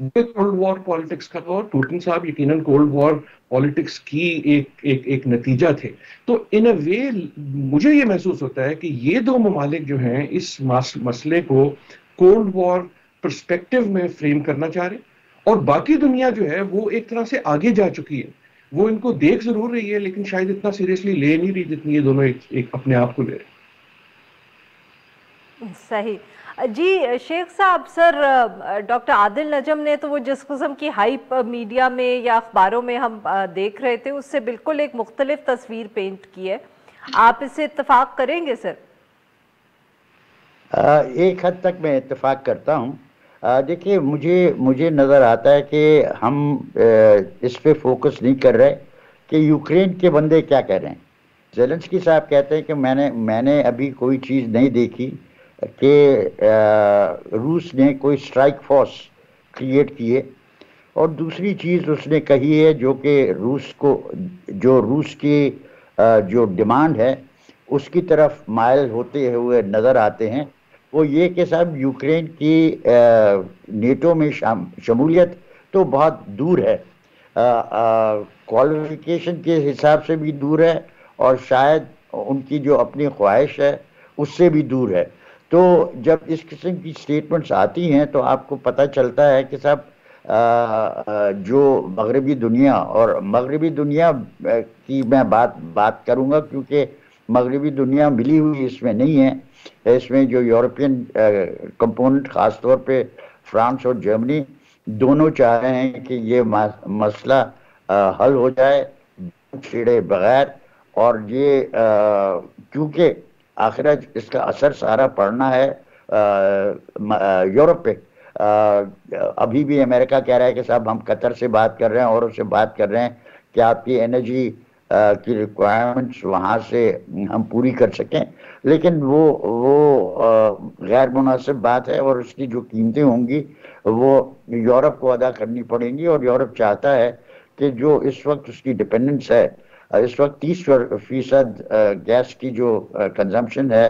وہ cold war politics کا تھا، اور پوٹن صاحب یقیناً کولڈ وار پالیٹکس کی ایک نتیجہ تھے. تو ان اے وے مجھے یہ محسوس ہوتا ہے کہ یہ دو ممالک جو ہیں اس مسئلے کو کولڈ وار پرسپیکٹو میں فریم کرنا چاہ رہے ہیں، اور باقی دنیا جو ہے وہ ایک طرح سے آگے جا چکی ہے. وہ ان کو دیکھ ضرور رہی ہے لیکن شاید اتنا سیریسلی لے نہیں رہی جتنی یہ دونوں ایک اپنے آپ کو لے رہے ہیں. صحیح جی شیخ صاحب. سر ڈاکٹر عادل نجم نے تو وہ جس قسم کی ہائپ میڈیا میں یا اخباروں میں ہم دیکھ رہے تھے اس سے بالکل ایک مختلف تصویر پینٹ کی ہے. آپ اس سے اتفاق کریں گے سر؟ ایک حد تک میں اتفاق کرتا ہوں. دیکھیے مجھے نظر آتا ہے کہ ہم اس پہ فوکس نہیں کر رہے کہ یوکرین کے بندے کیا کہہ رہے ہیں. زیلنسکی صاحب کہتے ہیں کہ میں نے ابھی کوئی چیز نہیں دیکھی کہ روس نے کوئی اسٹرائک فورس کریٹ کی ہے. اور دوسری چیز اس نے کہی ہے جو کہ روس کی جو ڈیمانڈ ہے اس کی طرف مائل ہوتے ہوئے نظر آتے ہیں، وہ یہ کہ صاحب یوکرین کی نیٹو میں شمولیت تو بہت دور ہے، کوالیفیکیشن کے حساب سے بھی دور ہے، اور شاید ان کی جو اپنی خواہش ہے اس سے بھی دور ہے. تو جب اس قسم کی سٹیٹمنٹس آتی ہیں تو آپ کو پتہ چلتا ہے کہ صاحب جو مغربی دنیا، اور مغربی دنیا کی میں بات کروں گا کیونکہ مغربی دنیا ملی ہوئی اس میں نہیں ہے. اس میں جو یورپین کمپوننٹ، خاص طور پہ فرانس اور جرمنی، دونوں چاہ رہے ہیں کہ یہ مسئلہ حل ہو جائے چھیڑے بغیر. اور یہ کیونکہ آخرت اس کا اثر سارا پڑنا ہے یورپ پہ. ابھی بھی امریکہ کہہ رہا ہے کہ صاحب ہم قطر سے بات کر رہے ہیں اور اس سے بات کر رہے ہیں کہ آپ کی انرجی کی ریکوائرمنٹس وہاں سے ہم پوری کر سکیں، لیکن وہ غیر مناسب بات ہے، اور اس کی جو قیمتیں ہوں گی وہ یورپ کو ادا کرنی پڑیں گی. اور یورپ چاہتا ہے کہ جو اس وقت اس کی ڈپینڈنس ہے، اس وقت 30% گیس کی جو کنزمپشن ہے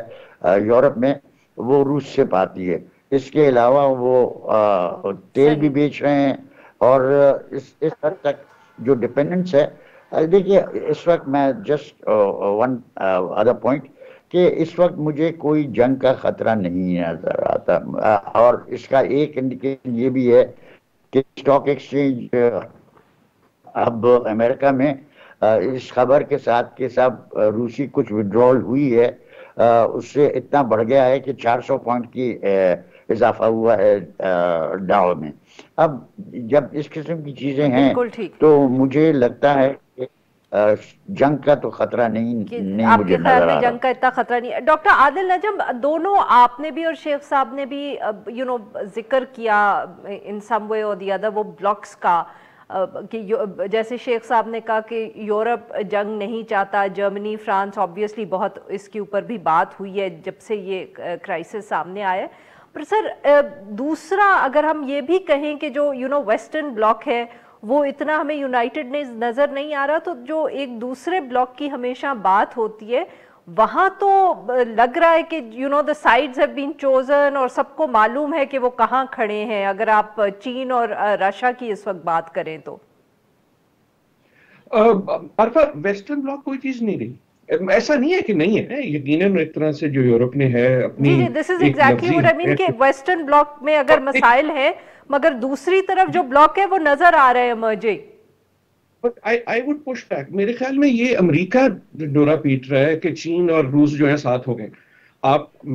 یورپ میں وہ روس سے پاتی ہے. اس کے علاوہ وہ تیل بھی بیچ رہے ہیں، اور اس حد تک جو ڈپینڈنس ہے. دیکھیے اس وقت میں جسٹ ون ادر پوائنٹ کہ اس وقت مجھے کوئی جنگ کا خطرہ نہیں نظر آتا. اور اس کا ایک انڈیکیشن یہ بھی ہے کہ اسٹاک ایکسچینج اب امریکہ میں اس خبر کے ساتھ کہ صاحب روسی کچھ وڈرول ہوئی ہے، اس سے اتنا بڑھ گیا ہے کہ 400 پوائنٹ کی اضافہ ہوا ہے ڈاؤ میں. اب جب اس قسم کی چیزیں ہیں تو مجھے لگتا ہے کہ جنگ کا تو خطرہ نہیں مجھے نظر آ رہا. جنگ کا اتنا خطرہ نہیں. ڈاکٹر عادل نجم، دونوں آپ نے بھی اور شیخ صاحب نے بھی ذکر کیا ان سم وے اور دی ادر وہ بلاکس کا، کہ جیسے شیخ صاحب نے کہا کہ یورپ جنگ نہیں چاہتا، جرمنی، فرانس، آبویسلی بہت اس کے اوپر بھی بات ہوئی ہے جب سے یہ کرائسس سامنے آیا. پر سر دوسرا اگر ہم یہ بھی کہیں کہ جو ویسٹرن بلاک ہے وہ اتنا ہمیں یونائٹڈ نظر نہیں آ رہا، تو جو ایک دوسرے بلاک کی ہمیشہ بات ہوتی ہے وہاں تو لگ رہا ہے کہ the sides have been chosen اور سب کو معلوم ہے کہ وہ کہاں کھڑے ہیں، اگر آپ چین اور رشیا کی اس وقت بات کریں تو. عرفہ ویسٹرن بلاک کوئی چیز نہیں رہی، ایسا نہیں ہے کہ نہیں ہے، یقیناً ایک طرح سے جو یورپ نے ہے اپنی دس از ایگزیکٹلی واٹ آئی مین کہ ویسٹرن بلاک میں اگر مسائل ہیں مگر دوسری طرف جو بلاک ہے وہ نظر آ رہے ہیں emerging. I would push back. میرے خیال میں یہ امریکہ ڈورا پیٹ رہا ہے کہ چین اور روس جو ہے ساتھ ہو گئے.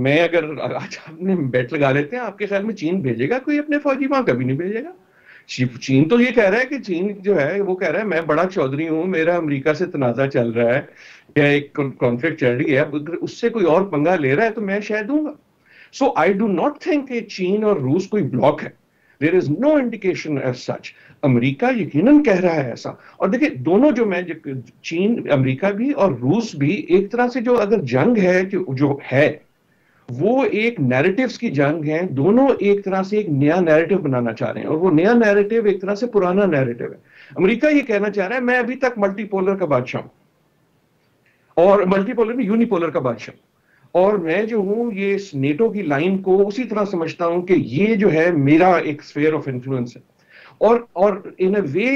میں اگر آج آپ نے بیٹ لگا لیتے ہیں، آپ کے خیال میں چین بھیجے گا کوئی اپنے فوجی وہاں؟ کبھی نہیں بھیجے گا. چین تو یہ کہہ رہا ہے کہ چین جو ہے وہ کہہ رہا ہے میں بڑا چودھری ہوں، میرا امریکہ سے تنازع چل رہا ہے یا ایک کانفلکٹ چل رہی ہے، اگر اس سے کوئی اور پنگا لے رہا ہے تو میں شاید دوں گا. سو آئی ڈو ناٹ تھنک کہ چین اور روس کوئی بلاک ہے. There is no indication as such. امریکہ یقیناً کہہ رہا ہے ایسا. اور دیکھیں دونوں چین، امریکہ بھی اور روس بھی ایک طرح سے جو اگر جنگ ہے جو ہے وہ ایک نیریٹیوز کی جنگ ہے. دونوں ایک طرح سے ایک نیا نیریٹیو بنانا چاہ رہے ہیں، اور وہ نیا نیریٹیو ایک طرح سے پرانا نیریٹیو ہے. امریکہ یہ کہنا چاہ رہا ہے میں ابھی تک ملٹی پولر کا بادشاہ ہوں، اور ملٹی پولر میں یونی پولر کا بادشاہ ہوں، اور میں جو ہوں یہ اس نیٹو کی لائن کو اسی طرح سمجھتا ہوں کہ یہ جو ہے میرا ایک اسفیئر آف انفلوئنس ہے. اور in a way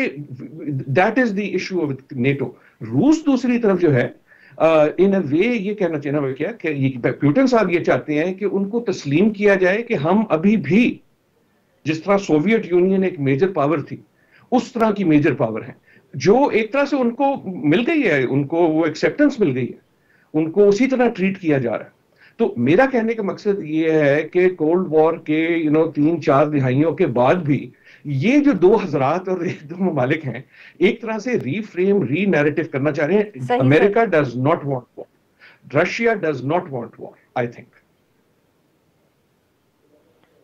that is the issue of NATO. روس دوسری طرف جو ہے ان اے وے یہ کہنا چاہنا کیا کہ پیوٹن صاحب یہ چاہتے ہیں کہ ان کو تسلیم کیا جائے کہ ہم ابھی بھی جس طرح سوویت یونین ایک میجر پاور تھی اس طرح کی میجر پاور ہیں, جو ایک طرح سے ان کو مل گئی ہے, ان کو وہ ایکسیپٹنس مل گئی ہے, ان کو اسی طرح ٹریٹ کیا جا رہا ہے. تو میرا کہنے کا مقصد یہ ہے کہ کولڈ وار کے 3-4 دہائیوں کے بعد بھی یہ جو دو حضرات اور دو ممالک ہیں ایک طرح سے ری فریم ری نیریٹو کرنا چاہ رہے ہیں. امریکہ does not want war, Russia does not want war, I think.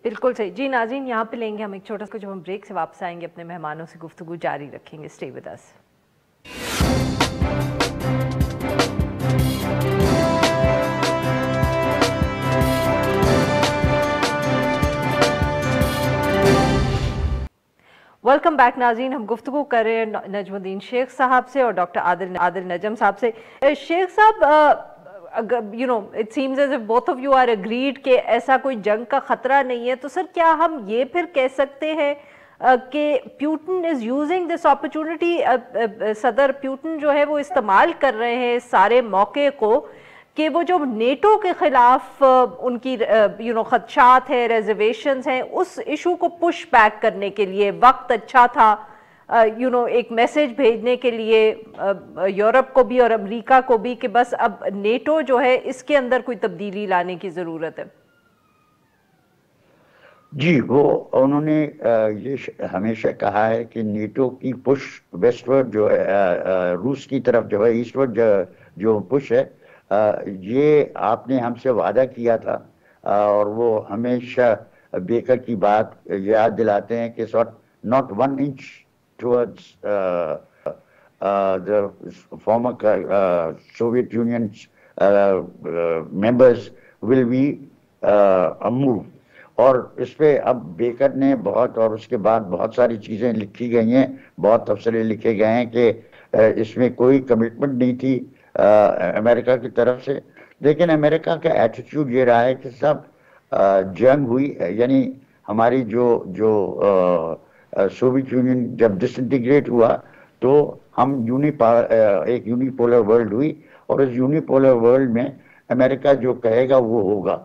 بالکل صحیح جی. ناظرین یہاں پہ لیں گے ہم ایک چھوٹا سا, جب ہم بریک سے واپس آئیں گے اپنے مہمانوں سے گفتگو جاری رکھیں گے. Stay with us. Welcome back ناظرین. ہم گفتگو کر رہے ہیں نجم الدین شیخ صاحب سے اور ڈاکٹر عادل نجم صاحب سے. شیخ صاحب, it seems as if both of you are agreed کہ ایسا کوئی جنگ کا خطرہ نہیں ہے, تو سر کیا ہم یہ پھر کہہ سکتے ہیں کہ Putin is using this opportunity, صدر پیوٹن جو ہے وہ استعمال کر رہے ہیں اس سارے موقع کو کہ وہ جو نیٹو کے خلاف ان کی خدشات ہیں, ریزرویشنز ہیں, اس ایشو کو پش بیک کرنے کے لیے وقت اچھا تھا ایک میسج بھیجنے کے لیے یورپ کو بھی اور امریکہ کو بھی کہ بس اب نیٹو جو ہے اس کے اندر کوئی تبدیلی لانے کی ضرورت ہے. جی, وہ انہوں نے یہ ہمیشہ کہا ہے کہ نیٹو کی پش ویسٹ ورڈ جو ہے, روس کی طرف جو ہے, ایسٹ ورڈ جو پش ہے, یہ آپ نے ہم سے وعدہ کیا تھا, اور وہ ہمیشہ بیکر کی بات یاد دلاتے ہیں کہ not 1 inch towards the former Soviet Union's members will be a move. اور اس پہ اب بیکر نے بہت, اور اس کے بعد بہت ساری چیزیں لکھی گئی ہیں, بہت تبصرے لکھے گئے ہیں کہ اس میں کوئی کمٹمنٹ نہیں تھی امریکہ کی طرف سے. لیکن امریکہ کا ایٹیٹیوڈ یہ رہا ہے کہ سب جنگ ہوئی, یعنی ہماری جو سوویت یونین جب ڈس انٹیگریٹ ہوا تو ہم ایک یونیپولر ورلڈ ہوئی, اور اس یونیپولر ورلڈ میں امریکہ جو کہے گا وہ ہوگا.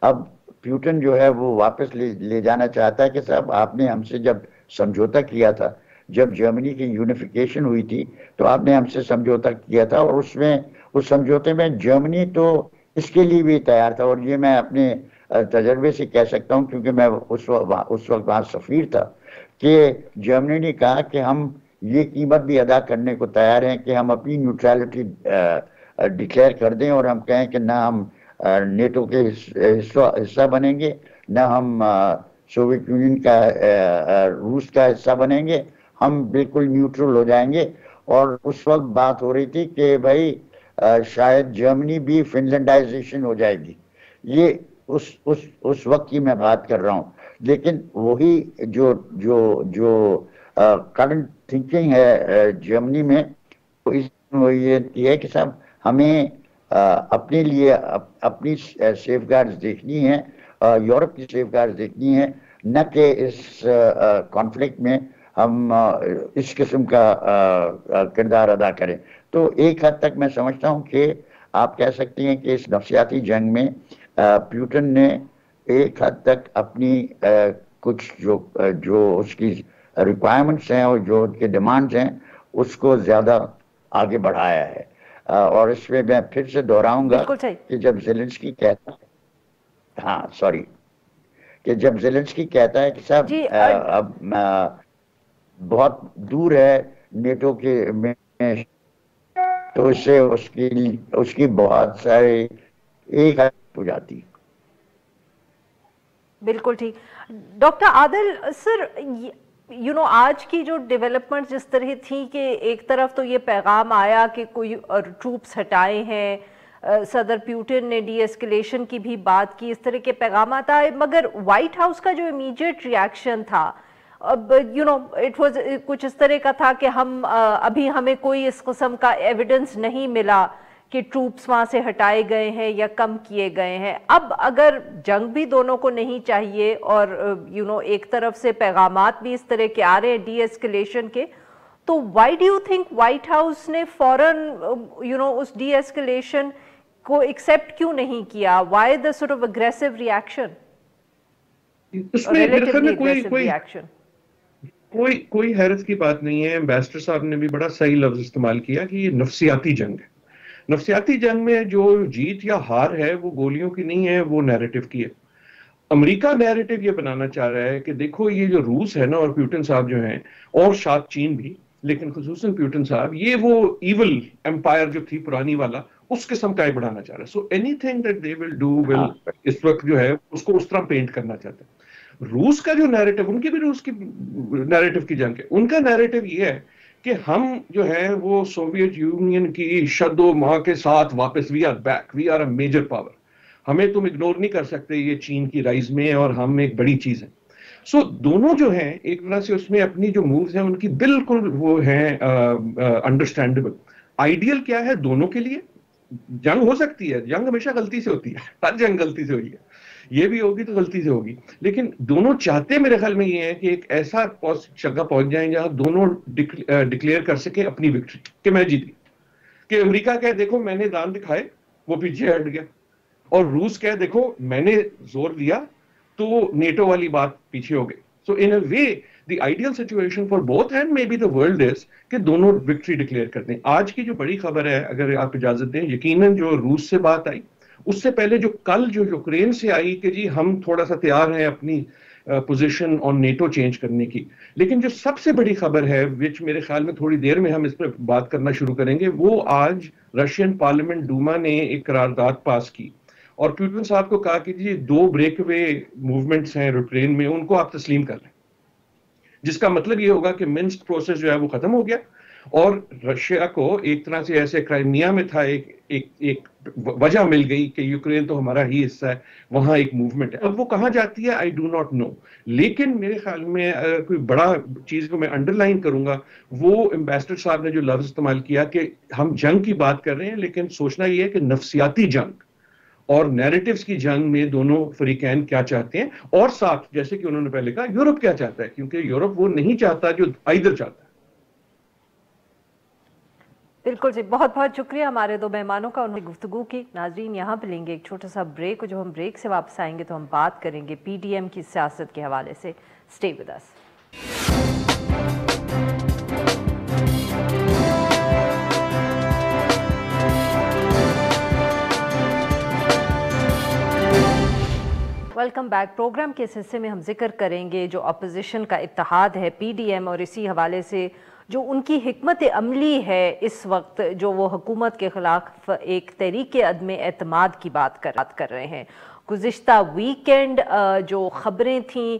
اب پیوٹن جو ہے وہ واپس لے جانا چاہتا ہے کہ صاحب آپ نے ہم سے جب سمجھوتا کیا تھا, جب جرمنی کی یونیفیکیشن ہوئی تھی تو آپ نے ہم سے سمجھوتا کیا تھا, اور اس سمجھوتے میں جرمنی تو اس کے لیے بھی تیار تھا. اور یہ میں اپنے تجربے سے کہہ سکتا ہوں کیونکہ میں اس وقت وہاں سفیر تھا, کہ جرمنی نے کہا کہ ہم یہ قیمت بھی ادا کرنے کو تیار ہیں کہ ہم اپنی نیوٹرلٹی ڈکلیئر کر دیں, اور ہم کہیں کہ نہ ہم نیٹو کے حصہ بنیں گے, نہ ہم سوویت یونین کا روس کا حصہ بنیں گے, ہم بالکل نیوٹرل ہو جائیں گے. اور اس وقت بات ہو رہی تھی کہ بھائی شاید جرمنی بھی فنلینڈائزیشن ہو جائے گی. یہ اس وقت کی میں بات کر رہا ہوں. لیکن وہی جو کرنٹ تھنکنگ ہے جرمنی میں, وہ یہ ہے کہ صاحب ہمیں اپنے لیے اپنی سیف گارڈز دیکھنی ہیں, یورپ کی سیف گارڈز دیکھنی ہیں, نہ کہ اس کانفلکٹ میں ہم اس قسم کا کردار ادا کریں. تو ایک حد تک میں سمجھتا ہوں کہ آپ کہہ سکتے ہیں کہ اس نفسیاتی جنگ میں پیوٹن نے ایک حد تک اپنی کچھ جو اس کی ریکوائرمنٹس ہیں اور جو اس کے ڈیمانڈز ہیں اس کو زیادہ آگے بڑھایا ہے. اور اس میں میں پھر سے دہراؤں گا کہ جب زیلنسکی کہتا ہے, کہ جب زیلنسکی کہتا ہے کہ صاحب اب بہت دور ہے نیٹو کے میں, تو اس سے اس کی بہت سارے ایک ہو جاتی. بالکل ٹھیک. ڈاکٹر عادل سر, آج کی جو ڈیولپمنٹ جس طرح تھی کہ ایک طرف تو یہ پیغام آیا کہ کوئی ٹروپس ہٹائے ہیں, صدر پیوٹن نے ڈی ایسکیلیشن کی بھی بات کی, اس طرح کے پیغامات آئے, مگر وائٹ ہاؤس کا جو امیجیٹ ریاکشن تھا اب اٹ واز کچھ اس طرح کا تھا کہ ابھی ہمیں کوئی اس قسم کا ایویڈنس نہیں ملا کہ ٹروپس وہاں سے ہٹائے گئے ہیں یا کم کیے گئے ہیں. اب اگر جنگ بھی دونوں کو نہیں چاہیے اور ایک طرف سے پیغامات بھی اس طرح کے آ رہے ہیں ڈی ایسکلیشن کے, تو why do you think White House نے فوراً اس ڈی ایسکلیشن کو ایکسیپٹ کیوں نہیں کیا؟ Why the sort of aggressive reaction? اس میں میرے خیال میں کوئی حیرت کی بات نہیں ہے. ایمبیسڈر صاحب نے بھی بڑا صحیح لفظ استعمال کیا کہ یہ نفسیاتی جنگ ہے. نفسیاتی جنگ میں جو جیت یا ہار ہے وہ گولیوں کی نہیں ہے, وہ نیریٹو کی ہے. امریکہ نیریٹو یہ بنانا چاہ رہا ہے کہ دیکھو یہ جو روس ہے نا اور پیوٹن صاحب جو ہیں, اور ساتھ چین بھی, لیکن خصوصاً پیوٹن صاحب, یہ وہ ایول امپائر جو تھی پرانی والا, اس قسم کا بڑھانا چاہ رہا ہے. So anything that they will do will اس وقت جو ہے اس کو اس طرح پینٹ کرنا چاہتے ہیں. روس کا جو نیریٹو, ان کی بھی روس کی نیریٹو کی جنگ ہے. ان کا نیریٹو یہ ہے کہ ہم جو ہے وہ سوویت یونین کی شد و ماں کے ساتھ واپس, we are back, we are a major power, ہمیں تم اگنور نہیں کر سکتے یہ چین کی رائز میں, اور ہم ایک بڑی چیز ہیں. سو دونوں جو ہیں ایک طرح سے اس میں اپنی جو مووز ہیں ان کی بالکل وہ ہیں انڈرسٹینڈیبل. آئیڈیل کیا ہے دونوں کے لیے؟ جنگ ہو سکتی ہے, جنگ ہمیشہ غلطی سے ہوتی ہے, ہر جنگ غلطی سے ہوئی ہے, یہ بھی ہوگی تو غلطی سے ہوگی, لیکن دونوں چاہتے میرے خیال میں یہ ہے کہ ایک ایسا جگہ پہنچ جائیں جہاں دونوں ڈکلیئر کر سکیں اپنی وکٹری کہ میں جیتی, کہ امریکہ کہے دیکھو میں نے دان دکھائے وہ پیچھے ہٹ گیا, اور روس کہے دیکھو میں نے زور دیا تو نیٹو والی بات پیچھے ہو گئی. So in a way the ideal situation for both and maybe the world is کہ دونوں وکٹری ڈکلیئر کر دیں. آج کی جو بڑی خبر ہے اگر آپ اجازت دیں, یقیناً جو روس سے بات آئی, اس سے پہلے جو کل جو یوکرین سے آئی کہ جی ہم تھوڑا سا تیار ہیں اپنی پوزیشن آن نیٹو چینج کرنے کی. لیکن جو سب سے بڑی خبر ہے وچ میرے خیال میں تھوڑی دیر میں ہم اس پہ بات کرنا شروع کریں گے, وہ آج رشین پارلیمنٹ ڈوما نے ایک قرارداد پاس کی اور پیوٹن صاحب کو کہا کہ جی 2 بریک اوے موومنٹس ہیں یوکرین میں, ان کو آپ تسلیم کر لیں, جس کا مطلب یہ ہوگا کہ منسک پروسیس جو ہے وہ ختم ہو گیا, اور رشیا کو ایک طرح سے ایسے کرائمیا میں تھا ایک وجہ مل گئی کہ یوکرین تو ہمارا ہی حصہ ہے, وہاں ایک موومنٹ ہے. اب وہ کہاں جاتی ہے آئی ڈو ناٹ نو, لیکن میرے خیال میں کوئی بڑا چیز کو میں انڈر لائن کروں گا, وہ ایمبیسڈر صاحب نے جو لفظ استعمال کیا کہ ہم جنگ کی بات کر رہے ہیں, لیکن سوچنا یہ ہے کہ نفسیاتی جنگ اور نیریٹیوز کی جنگ میں دونوں فریقین کیا چاہتے ہیں, اور ساتھ جیسے کہ انہوں نے پہلے کہا یورپ کیا چاہتا ہے, کیونکہ یورپ وہ نہیں چاہتا جو ادھر چاہتا ہے. بالکل جی, بہت بہت شکریہ ہمارے 2 مہمانوں کا, انہوں نے گفتگو کی. ناظرین یہاں پہ لیں گے ایک چھوٹا سا بریک, اور جب ہم بریک سے واپس آئیں گے تو ہم بات کریں گے پی ڈی ایم کی سیاست کے حوالے سے. Stay with us. Welcome back. Programme کے اس حصے میں ہم ذکر کریں گے جو اپوزیشن کا اتحاد ہے پی ڈی ایم, اور اسی حوالے سے جو ان کی حکمت عملی ہے اس وقت, جو وہ حکومت کے خلاف ایک تحریک عدم اعتماد کی بات کر رہے ہیں. گزشتہ ویکینڈ جو خبریں تھیں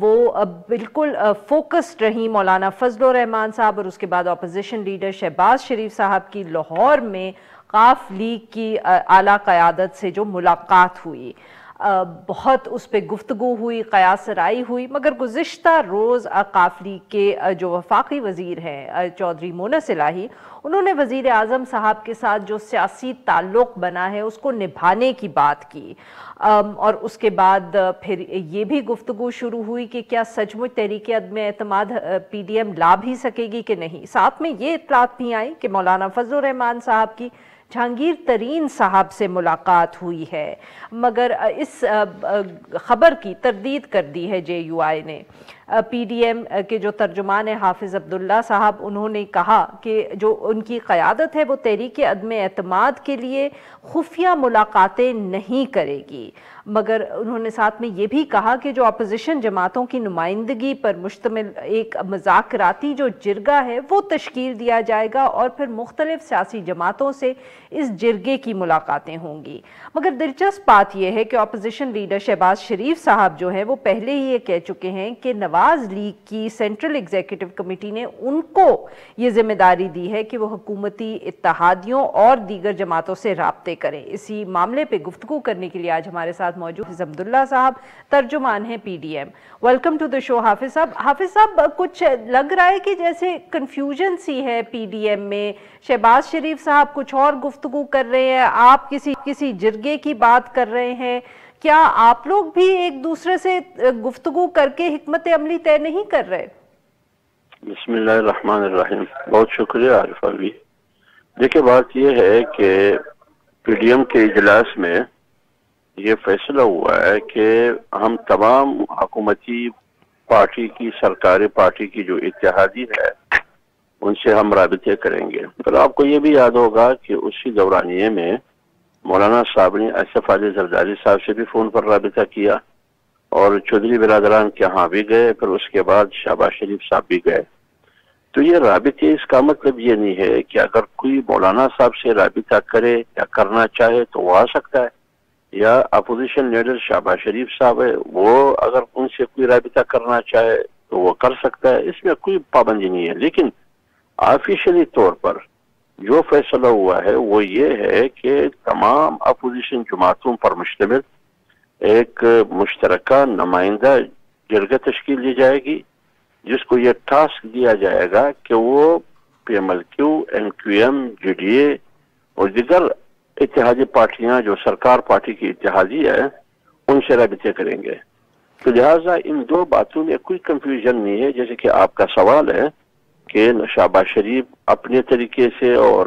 وہ بالکل فوکسڈ رہیں مولانا فضل الرحمان صاحب اور اس کے بعد اپوزیشن لیڈر شہباز شریف صاحب کی لاہور میں قاف لیگ کی اعلیٰ قیادت سے جو ملاقات ہوئی. بہت اس پہ گفتگو ہوئی, قیاس رائے ہوئی, مگر گزشتہ روز قاف لیگ کے جو وفاقی وزیر ہیں چودھری مونس الہی, انہوں نے وزیر اعظم صاحب کے ساتھ جو سیاسی تعلق بنا ہے اس کو نبھانے کی بات کی, اور اس کے بعد پھر یہ بھی گفتگو شروع ہوئی کہ کیا سچ مچ تحریک عدم اعتماد پی ڈی ایم لا بھی سکے گی کہ نہیں. ساتھ میں یہ اطلاعات بھی آئیں کہ مولانا فضل الرحمان صاحب کی جہانگیر ترین صاحب سے ملاقات ہوئی ہے, مگر اس خبر کی تردید کر دی ہے جے یو آئی نے. پی ڈی ایم کے جو ترجمان حافظ عبداللہ صاحب, انہوں نے کہا کہ جو ان کی قیادت ہے وہ تحریک عدم اعتماد کے لیے خفیہ ملاقاتیں نہیں کرے گی, مگر انہوں نے ساتھ میں یہ بھی کہا کہ جو اپوزیشن جماعتوں کی نمائندگی پر مشتمل ایک مذاکراتی جو جرگہ ہے وہ تشکیل دیا جائے گا, اور پھر مختلف سیاسی جماعتوں سے اس جرگے کی ملاقاتیں ہوں گی. مگر دلچسپ بات یہ ہے کہ اپوزیشن لیڈر شہباز شریف صاحب جو ہیں وہ پہلے ہی یہ کہہ چکے ہیں کہ نواز لیگ کی سینٹرل ایگزیکٹو کمیٹی نے ان کو یہ ذمہ داری دی ہے کہ وہ حکومتی اتحادیوں اور دیگر جماعتوں سے رابطے کریں. اسی معاملے پہ گفتگو کرنے کے لیے آج ہمارے ساتھ ساتھ موجود حافظ عبداللہ صاحب، ترجمان ہیں PDM. ویلکم ٹو دا شو حافظ صاحب. حافظ صاحب، کچھ لگ رہا ہے کہ جیسے کنفیوژن سی ہے PDM میں، شہباز شریف صاحب کچھ اور گفتگو کر رہے ہیں، آپ کسی جرگے کی بات کر رہے ہیں. کیا آپ لوگ بھی ایک دوسرے سے گفتگو کر کے حکمت عملی طے نہیں کر رہے؟ بسم اللہ الرحمن الرحیم. بہت شکریہ عارفہ بھی. دیکھیں، بات یہ ہے کہ PDM کے اجلاس میں یہ فیصلہ ہوا ہے کہ ہم تمام حکومتی پارٹی کی، سرکاری پارٹی کی جو اتحادی ہے، ان سے ہم رابطے کریں گے. پھر آپ کو یہ بھی یاد ہوگا کہ اسی دورانیے میں مولانا صاحب نے اسف علی زرداری صاحب سے بھی فون پر رابطہ کیا اور چودھری برادران کے ہاں بھی گئے. پھر اس کے بعد شہباز شریف صاحب بھی گئے. تو یہ رابطے، اس کا مطلب یہ نہیں ہے کہ اگر کوئی مولانا صاحب سے رابطہ کرے یا کرنا چاہے تو وہ آ سکتا ہے، یا اپوزیشن لیڈر شہباز شریف صاحب ہے، وہ اگر ان سے کوئی رابطہ کرنا چاہے تو وہ کر سکتا ہے. اس میں کوئی پابندی نہیں ہے. لیکن آفیشلی طور پر جو فیصلہ ہوا ہے وہ یہ ہے کہ تمام اپوزیشن جماعتوں پر مشتمل ایک مشترکہ نمائندہ جرگہ تشکیل دی جائے گی، جس کو یہ ٹاسک دیا جائے گا کہ وہ PMLQ، NQM، GDA اور دیگر اتحادی پارٹیاں جو سرکار پارٹی کی اتحادی ہے ان سے رابطے کریں گے. تو لہٰذا ان دو باتوں میں کوئی کنفیوژن نہیں ہے. جیسے کہ آپ کا سوال ہے کہ شہباز شریف اپنے طریقے سے اور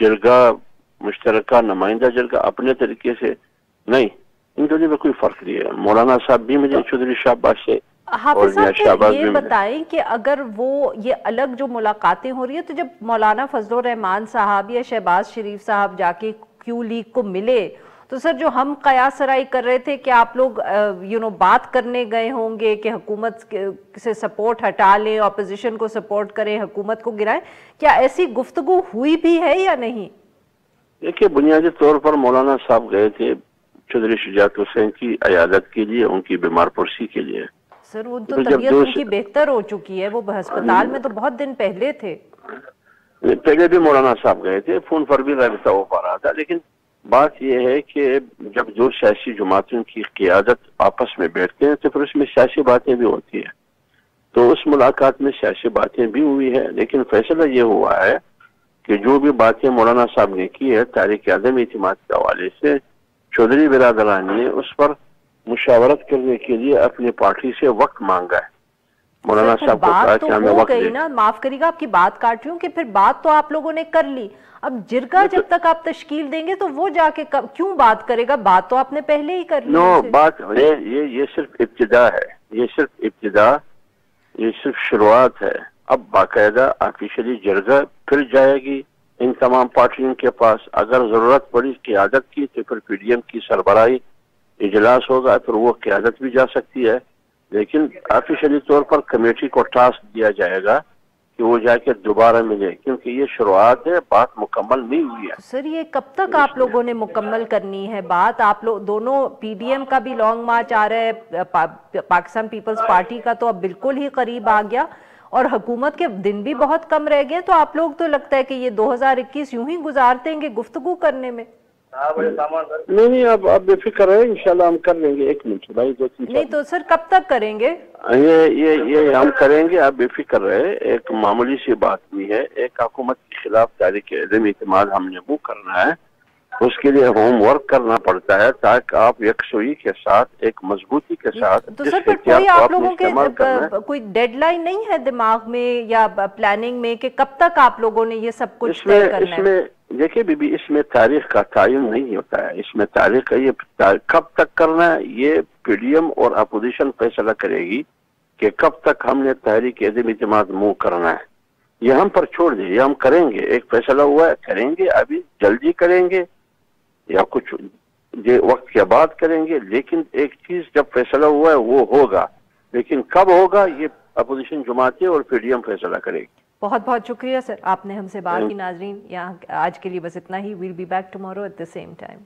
جرگہ مشترکہ نمائندہ جرگہ اپنے طریقے سے، نہیں، ان دونوں میں کوئی فرق نہیں ہے. مولانا صاحب بھی ملے چودھری شہباز سے. حافظ صاحب یہ بتائیں کہ اگر وہ یہ الگ جو ملاقاتیں ہو رہی ہیں، تو جب مولانا فضل الرحمان صاحب یا شہباز شریف صاحب جا کے کیو لیگ کو ملے تو سر جو ہم قیاس سرائی کر رہے تھے کہ آپ لوگ بات کرنے گئے ہوں گے کہ حکومت سے سپورٹ ہٹا لیں، اپوزیشن کو سپورٹ کریں، حکومت کو گرائیں، کیا ایسی گفتگو ہوئی بھی ہے یا نہیں؟ دیکھیے، بنیادی طور پر مولانا صاحب گئے تھے چودھری شجاعت حسین کی عیادت کے لیے، ان کی بیمار پرسی کے لیے. سر وہ تو طبیعت ان کی بہتر ہو چکی ہے، وہ ہسپتال میں تو بہت دن پہلے تھے. پہلے بھی مولانا صاحب گئے تھے، فون پر بھی رابطہ ہو پا رہا تھا. لیکن بات یہ ہے کہ جب دو سیاسی جماعتوں کی قیادت آپس میں بیٹھتے ہیں تو پھر اس میں سیاسی باتیں بھی ہوتی ہیں. تو اس ملاقات میں سیاسی باتیں بھی ہوئی ہے. لیکن فیصلہ یہ ہوا ہے کہ جو بھی باتیں مولانا صاحب نے کی ہے تاریخ عدم اعتماد کے حوالے سے، چودھری برادران نے اس پر مشاورت کرنے کے لیے اپنی پارٹی سے وقت مانگا ہے. مولانا صاحب کو کہا کہ ہمیں وقت دیں. معاف کریے گا آپ کی بات کاٹ رہی ہوں، کہ پھر بات تو آپ لوگوں نے کر لی، اب جرگہ جب تک آپ تشکیل دیں گے تو وہ جا کے کیوں بات کرے گا؟ بات تو آپ نے پہلے ہی کر لی. بات یہ صرف ابتدا ہے، یہ صرف شروعات ہے. اب باقاعدہ آفیشلی جرگہ پھر جائے گی ان تمام پارٹیوں کے پاس. اگر ضرورت پڑی قیادت کی تو پھر PDM کی سربراہی اجلاس ہوگا، پھر وہ قیادت بھی جا سکتی ہے. لیکن آفیشلی طور پر کمیٹی کو ٹاسک دیا جائے گا کہ وہ جا کے دوبارہ ملے، کیونکہ یہ شروعات ہے، بات مکمل نہیں ہوئی ہے. سر یہ کب تک آپ لوگوں نے مکمل کرنی ہے بات؟ آپ لوگ دونوں، PDM کا بھی لانگ مارچ آ رہا ہے، پاکستان پیپلز پارٹی کا تو اب بالکل ہی قریب آ گیا، اور حکومت کے دن بھی بہت کم رہ گئے. تو آپ لوگ تو لگتا ہے کہ یہ 2021 یوں ہی گزار دیں گے گفتگو کرنے میں؟ نہیں، اب بے فکر ہے، انشاءاللہ ہم کر لیں گے. ایک منٹ بھائی، 2-3 نہیں تو سر کب تک کریں گے؟ یہ ہم کریں گے، آپ بے فکر رہے. ایک معمولی سی بات نہیں ہے. ایک حکومت کے خلاف تاریخ عدم اعتماد ہم نے وہ کرنا ہے، اس کے لیے ہوم ورک کرنا پڑتا ہے تاکہ آپ یکسوئی کے ساتھ، ایک مضبوطی کے ساتھ. تو سر پھر کوئی آپ لوگوں کے کوئی ڈیڈ لائن نہیں ہے دماغ میں یا پلاننگ میں کہ کب تک آپ لوگوں نے یہ سب کچھ طے کرنا ہے؟ دیکھیے بی بی، اس میں تاریخ کا تعین نہیں ہوتا ہے. اس میں تاریخ کا یہ کب تک کرنا ہے یہ PDM اور اپوزیشن فیصلہ کرے گی کہ کب تک ہم نے تحریک عدم اعتماد موو کرنا ہے. یہ ہم پر چھوڑ دیں، یہ ہم کریں گے. ایک فیصلہ ہوا ہے، کریں گے. ابھی جلدی کریں گے یا کچھ وقت کے بعد کریں گے. لیکن ایک چیز جب فیصلہ ہوا ہے وہ ہوگا، لیکن کب ہوگا یہ اپوزیشن جماعتیں اور PDM فیصلہ کرے گی. بہت بہت شکریہ سر، آپ نے ہم سے بات کی. ناظرین یہاں آج کے لیے بس اتنا ہی. We'll be back tomorrow at the same time.